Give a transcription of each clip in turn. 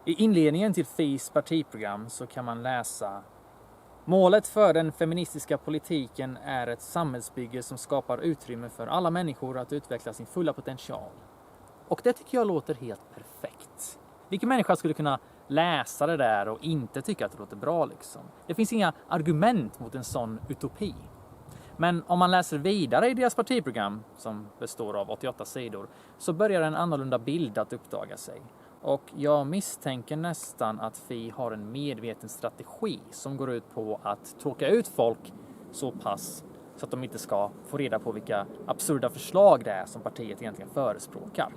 I inledningen till FIs partiprogram så kan man läsa: målet för den feministiska politiken är ett samhällsbygge som skapar utrymme för alla människor att utveckla sin fulla potential. Och det tycker jag låter helt perfekt. Vilken människa skulle kunna läsa det där och inte tycka att det låter bra liksom? Det finns inga argument mot en sån utopi. Men om man läser vidare i deras partiprogram, som består av 88 sidor, så börjar en annorlunda bild att uppdaga sig. Och jag misstänker nästan att FI har en medveten strategi som går ut på att tråka ut folk så pass så att de inte ska få reda på vilka absurda förslag det är som partiet egentligen förespråkar.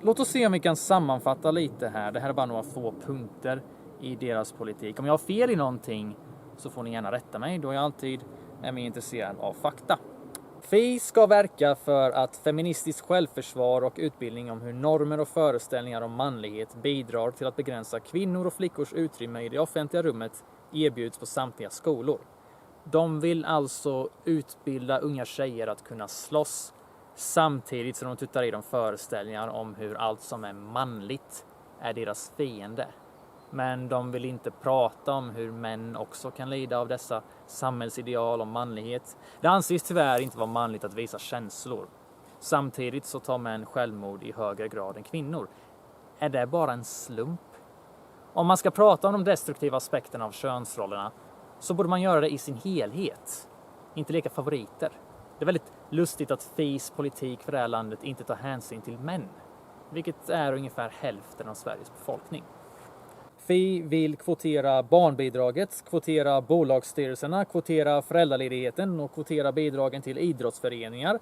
Låt oss se om vi kan sammanfatta lite här. Det här är bara några få punkter i deras politik. Om jag har fel i någonting så får ni gärna rätta mig, då jag alltid är mer intresserad av fakta. FI ska verka för att feministiskt självförsvar och utbildning om hur normer och föreställningar om manlighet bidrar till att begränsa kvinnor och flickors utrymme i det offentliga rummet erbjuds på samtliga skolor. De vill alltså utbilda unga tjejer att kunna slåss samtidigt som de tuttar i dem föreställningar om hur allt som är manligt är deras fiende. Men de vill inte prata om hur män också kan lida av dessa samhällsideal om manlighet. Det anses tyvärr inte vara manligt att visa känslor. Samtidigt så tar män självmord i högre grad än kvinnor. Är det bara en slump? Om man ska prata om de destruktiva aspekterna av könsrollerna så borde man göra det i sin helhet. Inte leka favoriter. Det är väldigt lustigt att FIs politik för det här landet inte tar hänsyn till män. Vilket är ungefär hälften av Sveriges befolkning. FI vill kvotera barnbidraget, kvotera bolagsstyrelserna, kvotera föräldraledigheten och kvotera bidragen till idrottsföreningar,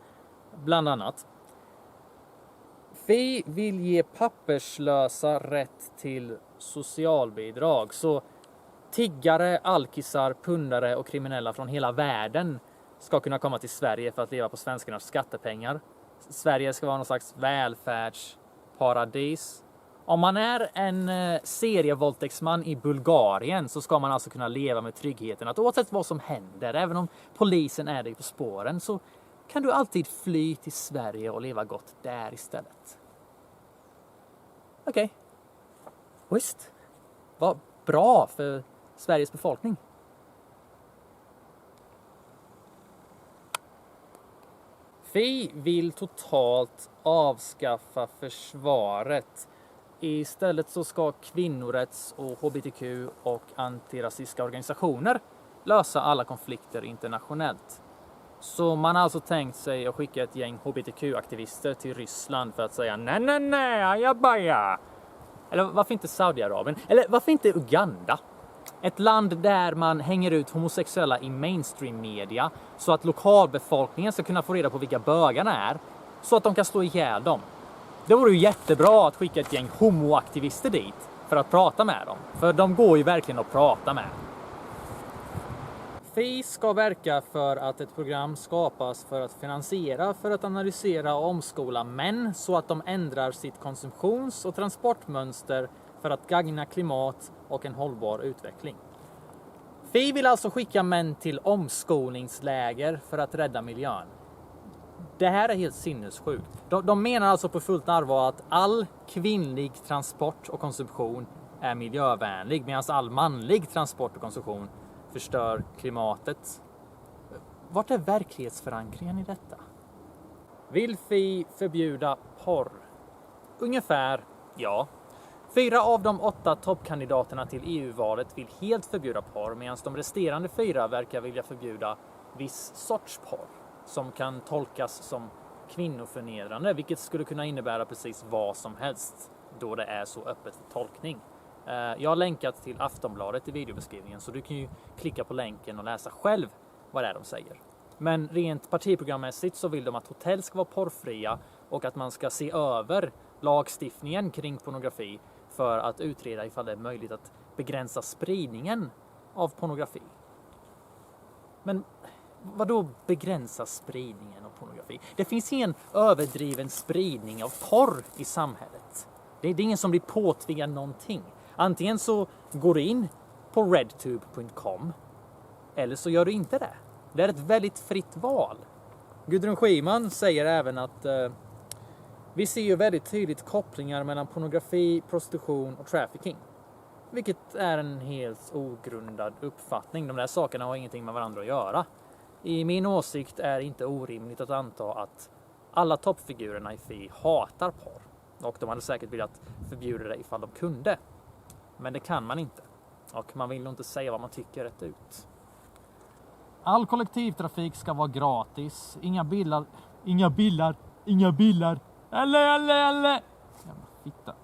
bland annat. FI vill ge papperslösa rätt till socialbidrag, så tiggare, alkisar, pundare och kriminella från hela världen ska kunna komma till Sverige för att leva på svenskarnas skattepengar. Sverige ska vara någon slags välfärdsparadis. Om man är en serievåldtäktsman i Bulgarien så ska man alltså kunna leva med tryggheten att oavsett vad som händer, även om polisen är dig på spåren, så kan du alltid fly till Sverige och leva gott där istället. Okej. Visst. Vad bra för Sveriges befolkning. FI vill totalt avskaffa försvaret. Istället så ska kvinnorätts- och hbtq och antirasistiska organisationer lösa alla konflikter internationellt. Så man har alltså tänkt sig att skicka ett gäng hbtq-aktivister till Ryssland för att säga nej, ajabaja. Eller varför inte Saudiarabien? Eller varför inte Uganda? Ett land där man hänger ut homosexuella i mainstream-media så att lokalbefolkningen ska kunna få reda på vilka bögarna är så att de kan slå ihjäl dem. Det vore ju jättebra att skicka ett gäng homoaktivister dit för att prata med dem. För de går ju verkligen att prata med. FI ska verka för att ett program skapas för att finansiera, för att analysera och omskola män så att de ändrar sitt konsumtions- och transportmönster för att gagna klimat och en hållbar utveckling. FI vill alltså skicka män till omskolningsläger för att rädda miljön. Det här är helt sinnessjukt. De menar alltså på fullt allvar att all kvinnlig transport och konsumtion är miljövänlig medan all manlig transport och konsumtion förstör klimatet. Vart är verklighetsförankringen i detta? Vill FI förbjuda porr? Ungefär, ja. 4 av de 8 toppkandidaterna till EU-valet vill helt förbjuda porr medan de resterande 4 verkar vilja förbjuda viss sorts porr som kan tolkas som kvinnoförnedrande, vilket skulle kunna innebära precis vad som helst då det är så öppet för tolkning. Jag har länkat till Aftonbladet i videobeskrivningen så du kan ju klicka på länken och läsa själv vad det är de säger. Men rent partiprogrammässigt så vill de att hotell ska vara porrfria och att man ska se över lagstiftningen kring pornografi för att utreda ifall det är möjligt att begränsa spridningen av pornografi. Men vad då begränsa spridningen av pornografi? Det finns ingen överdriven spridning av porr i samhället. Det är ingen som blir påtvingad någonting. Antingen så går du in på redtube.com eller så gör du inte det. Det är ett väldigt fritt val. Gudrun Schyman säger även att Vi ser ju väldigt tydligt kopplingar mellan pornografi, prostitution och trafficking. Vilket är en helt ogrundad uppfattning. De där sakerna har ingenting med varandra att göra. I min åsikt är det inte orimligt att anta att alla toppfigurerna i FI hatar porr. Och de hade säkert velat förbjuda det ifall de kunde. Men det kan man inte. Och man vill nog inte säga vad man tycker rätt ut. All kollektivtrafik ska vara gratis. Inga bilar. Eller. Jävla fitta.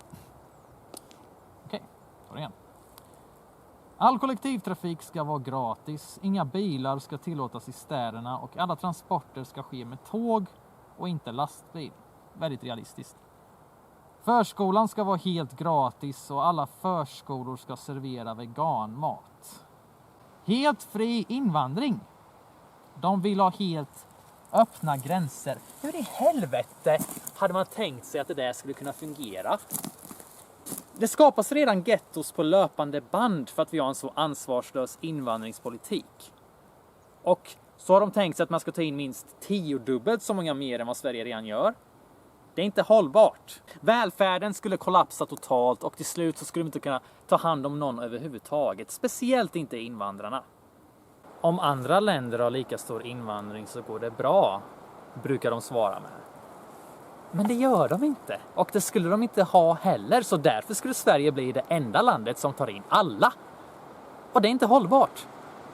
Okej, tar det igen. All kollektivtrafik ska vara gratis. Inga bilar ska tillåtas i städerna. Och alla transporter ska ske med tåg och inte lastbil. Väldigt realistiskt. Förskolan ska vara helt gratis och alla förskolor ska servera veganmat. Helt fri invandring. De vill ha helt öppna gränser. Hur i helvete hade man tänkt sig att det där skulle kunna fungera? Det skapas redan gettos på löpande band för att vi har en så ansvarslös invandringspolitik. Och så har de tänkt sig att man ska ta in minst 10-dubbelt så många mer än vad Sverige redan gör. Det är inte hållbart. Välfärden skulle kollapsa totalt och till slut så skulle vi inte kunna ta hand om någon överhuvudtaget. Speciellt inte invandrarna. Om andra länder har lika stor invandring så går det bra, brukar de svara med. Men det gör de inte. Och det skulle de inte ha heller. Så därför skulle Sverige bli det enda landet som tar in alla. Och det är inte hållbart.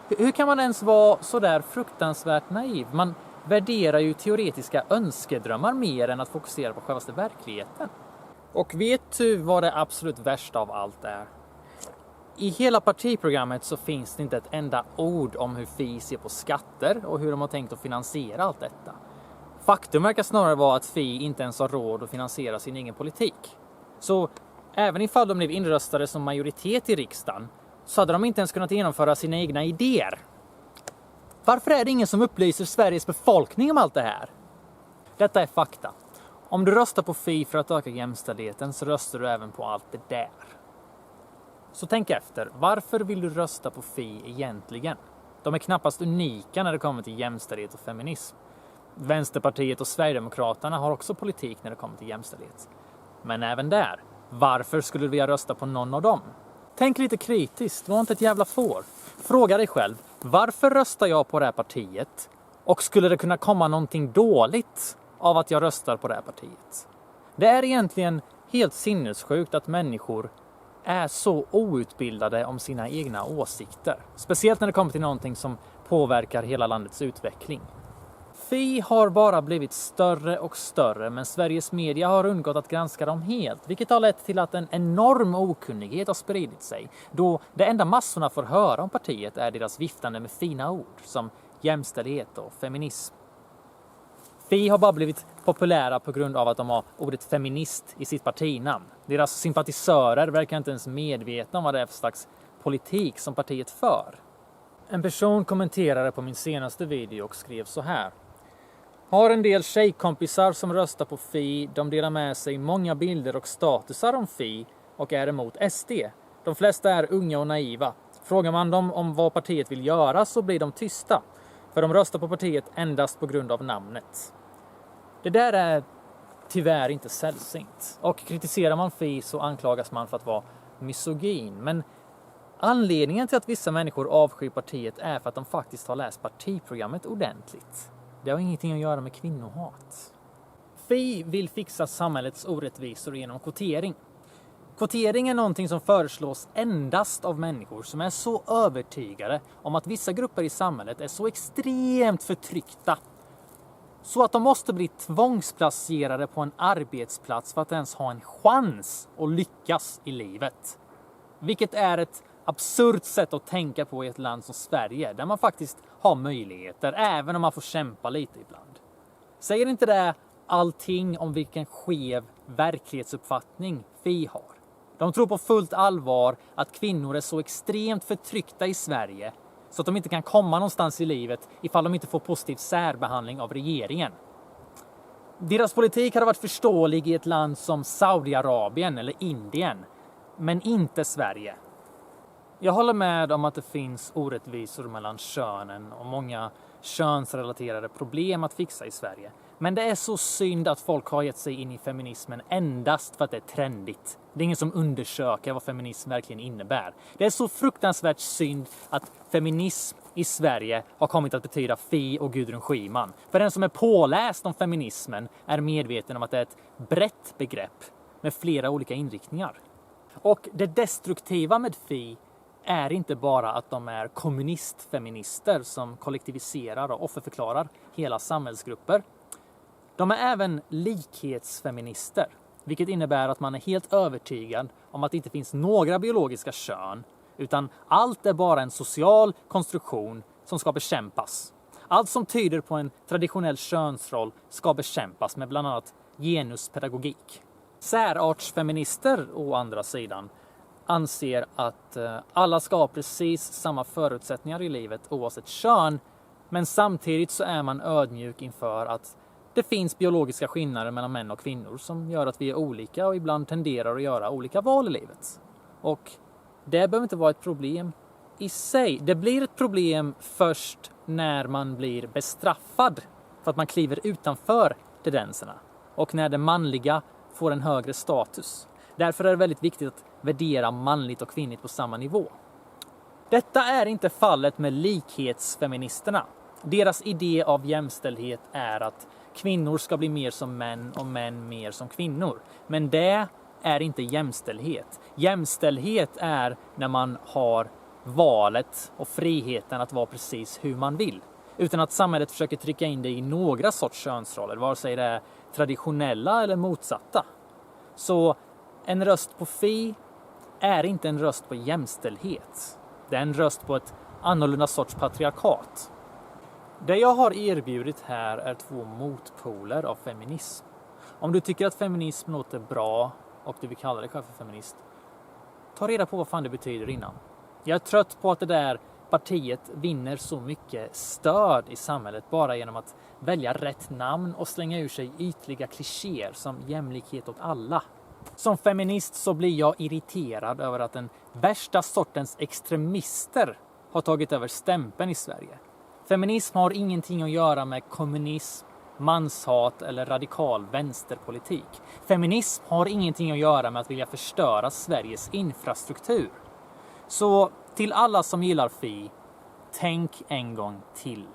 Hur kan man ens vara så där fruktansvärt naiv? Man värderar ju teoretiska önskedrömmar mer än att fokusera på självaste verkligheten. Och vet du vad det absolut värsta av allt är? I hela partiprogrammet så finns det inte ett enda ord om hur Fi ser på skatter och hur de har tänkt att finansiera allt detta. Faktum verkar snarare vara att Fi inte ens har råd att finansiera sin egen politik. Så även ifall de blev inröstade som majoritet i riksdagen så hade de inte ens kunnat genomföra sina egna idéer. Varför är det ingen som upplyser Sveriges befolkning om allt det här? Detta är fakta. Om du röstar på Fi för att öka jämställdheten så röstar du även på allt det där. Så tänk efter, varför vill du rösta på Fi egentligen? De är knappast unika när det kommer till jämställdhet och feminism. Vänsterpartiet och Sverigedemokraterna har också politik när det kommer till jämställdhet. Men även där, varför skulle du vilja rösta på någon av dem? Tänk lite kritiskt, var inte ett jävla får. Fråga dig själv, varför röstar jag på det här partiet? Och skulle det kunna komma någonting dåligt av att jag röstar på det här partiet? Det är egentligen helt sinnessjukt att människor är så outbildade om sina egna åsikter. Speciellt när det kommer till någonting som påverkar hela landets utveckling. Fi har bara blivit större och större, men Sveriges media har undgått att granska dem helt, vilket har lett till att en enorm okunnighet har spridit sig, då det enda massorna får höra om partiet är deras viftande med fina ord som jämställdhet och feminism. Fi har bara blivit populära på grund av att de har ordet feminist i sitt partinamn. Deras sympatisörer verkar inte ens medvetna om vad det är för slags politik som partiet för. En person kommenterade på min senaste video och skrev så här. Har en del tjejkompisar som röstar på Fi, de delar med sig många bilder och statusar om Fi och är emot SD. De flesta är unga och naiva. Frågar man dem om vad partiet vill göra så blir de tysta. För de röstar på partiet endast på grund av namnet. Det där är tyvärr inte sällsynt. Och kritiserar man Fi så anklagas man för att vara misogyn. Men anledningen till att vissa människor avskyr partiet är för att de faktiskt har läst partiprogrammet ordentligt. Det har ingenting att göra med kvinnohat. Fi vill fixa samhällets orättvisor genom kvotering. Kvotering är någonting som föreslås endast av människor som är så övertygade om att vissa grupper i samhället är så extremt förtryckta så att de måste bli tvångsplacerade på en arbetsplats för att ens ha en chans att lyckas i livet. Vilket är ett absurt sätt att tänka på i ett land som Sverige där man faktiskt har möjligheter även om man får kämpa lite ibland. Säger inte det allting om vilken skev verklighetsuppfattning Fi har? De tror på fullt allvar att kvinnor är så extremt förtryckta i Sverige så att de inte kan komma någonstans i livet ifall de inte får positiv särbehandling av regeringen. Deras politik hade varit förståelig i ett land som Saudiarabien eller Indien, men inte Sverige. Jag håller med om att det finns orättvisor mellan könen och många könsrelaterade problem att fixa i Sverige. Men det är så synd att folk har gett sig in i feminismen endast för att det är trendigt. Det är ingen som undersöker vad feminism verkligen innebär. Det är så fruktansvärt synd att feminism i Sverige har kommit att betyda Fi och Gudrun Schyman. För den som är påläst om feminismen är medveten om att det är ett brett begrepp med flera olika inriktningar. Och det destruktiva med Fi är inte bara att de är kommunistfeminister som kollektiviserar och offerförklarar hela samhällsgrupper. De är även likhetsfeminister, vilket innebär att man är helt övertygad om att det inte finns några biologiska kön, utan allt är bara en social konstruktion som ska bekämpas. Allt som tyder på en traditionell könsroll ska bekämpas med bland annat genuspedagogik. Särartsfeminister å andra sidan anser att alla ska ha precis samma förutsättningar i livet oavsett kön, men samtidigt så är man ödmjuk inför att det finns biologiska skillnader mellan män och kvinnor som gör att vi är olika och ibland tenderar att göra olika val i livet. Och det behöver inte vara ett problem i sig. Det blir ett problem först när man blir bestraffad för att man kliver utanför tendenserna och när det manliga får en högre status. Därför är det väldigt viktigt att värdera manligt och kvinnligt på samma nivå. Detta är inte fallet med likhetsfeministerna. Deras idé av jämställdhet är att kvinnor ska bli mer som män och män mer som kvinnor. Men det är inte jämställdhet. Jämställdhet är när man har valet och friheten att vara precis hur man vill. Utan att samhället försöker trycka in det i några sorts könsroller, vare sig det är traditionella eller motsatta. Så en röst på Fi är inte en röst på jämställdhet. Det är en röst på ett annorlunda sorts patriarkat. Det jag har erbjudit här är två motpoler av feminism. Om du tycker att feminism låter bra och du vill kalla dig själv för feminist, ta reda på vad fan det betyder innan. Jag är trött på att det där partiet vinner så mycket stöd i samhället bara genom att välja rätt namn och slänga ur sig ytliga klichéer som jämlikhet åt alla. Som feminist så blir jag irriterad över att den värsta sortens extremister har tagit över stämpeln i Sverige. Feminism har ingenting att göra med kommunism, manshat eller radikal vänsterpolitik. Feminism har ingenting att göra med att vilja förstöra Sveriges infrastruktur. Så till alla som gillar Fi, tänk en gång till.